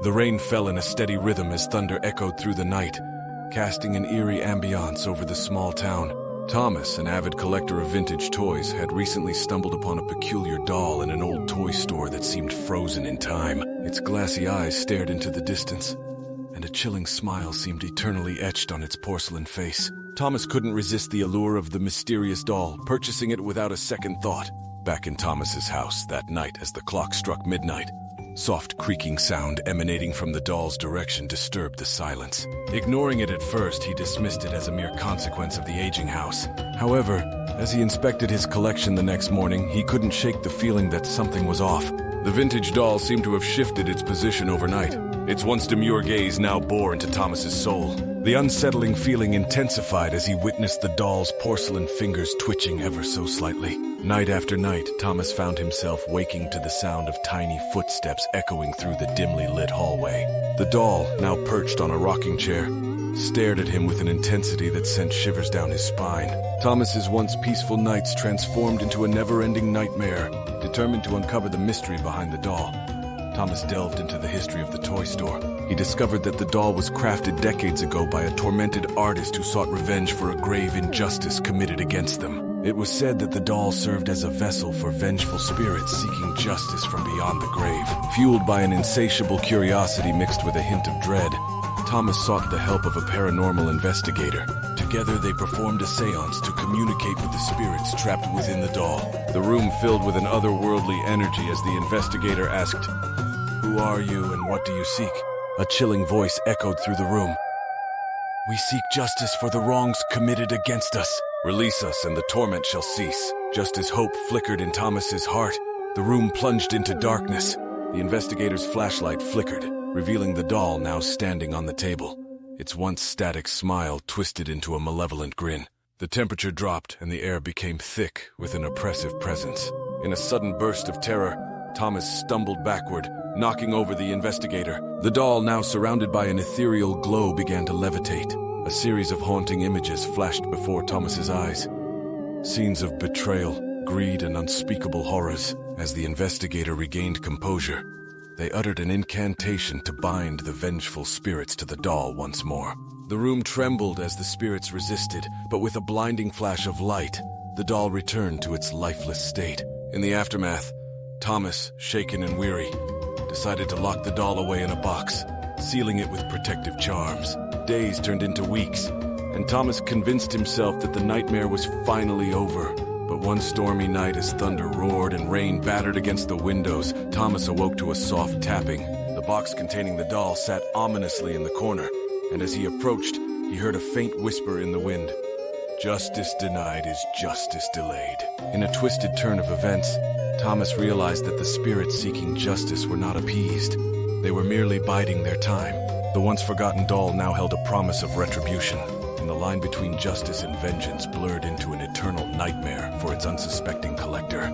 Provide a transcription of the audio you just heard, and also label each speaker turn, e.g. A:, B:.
A: The rain fell in a steady rhythm as thunder echoed through the night, casting an eerie ambiance over the small town. Thomas, an avid collector of vintage toys, had recently stumbled upon a peculiar doll in an old toy store that seemed frozen in time. Its glassy eyes stared into the distance, and a chilling smile seemed eternally etched on its porcelain face. Thomas couldn't resist the allure of the mysterious doll, purchasing it without a second thought. Back in Thomas's house that night as the clock struck midnight, soft creaking sound emanating from the doll's direction disturbed the silence. Ignoring it at first, he dismissed it as a mere consequence of the aging house. However, as he inspected his collection the next morning, he couldn't shake the feeling that something was off. The vintage doll seemed to have shifted its position overnight. Its once demure gaze now bore into Thomas's soul. The unsettling feeling intensified as he witnessed the doll's porcelain fingers twitching ever so slightly. Night after night, Thomas found himself waking to the sound of tiny footsteps echoing through the dimly lit hallway. The doll, now perched on a rocking chair, stared at him with an intensity that sent shivers down his spine. Thomas's once peaceful nights transformed into a never-ending nightmare. Determined to uncover the mystery behind the doll, Thomas delved into the history of the toy store. He discovered that the doll was crafted decades ago by a tormented artist who sought revenge for a grave injustice committed against them. It was said that the doll served as a vessel for vengeful spirits seeking justice from beyond the grave. Fueled by an insatiable curiosity mixed with a hint of dread, Thomas sought the help of a paranormal investigator. Together they performed a seance to communicate with the spirits trapped within the doll. The room filled with an otherworldly energy as the investigator asked, "Who are you and what do you seek?" A chilling voice echoed through the room. "We seek justice for the wrongs committed against us. Release us and the torment shall cease." Just as hope flickered in Thomas's heart, the room plunged into darkness. The investigator's flashlight flickered, revealing the doll now standing on the table. Its once static smile twisted into a malevolent grin. The temperature dropped and the air became thick with an oppressive presence. In a sudden burst of terror, Thomas stumbled backward, knocking over the investigator. The doll, now surrounded by an ethereal glow, began to levitate. A series of haunting images flashed before Thomas's eyes. Scenes of betrayal, greed, and unspeakable horrors. As the investigator regained composure, they uttered an incantation to bind the vengeful spirits to the doll once more. The room trembled as the spirits resisted, but with a blinding flash of light, the doll returned to its lifeless state. In the aftermath, Thomas, shaken and weary, decided to lock the doll away in a box, sealing it with protective charms. Days turned into weeks, and Thomas convinced himself that the nightmare was finally over. But one stormy night, as thunder roared and rain battered against the windows, Thomas awoke to a soft tapping. The box containing the doll sat ominously in the corner, and as he approached, he heard a faint whisper in the wind. "Justice denied is justice delayed." In a twisted turn of events, Thomas realized that the spirits seeking justice were not appeased. They were merely biding their time. The once forgotten doll now held a promise of retribution, and the line between justice and vengeance blurred into an eternal nightmare for its unsuspecting collector.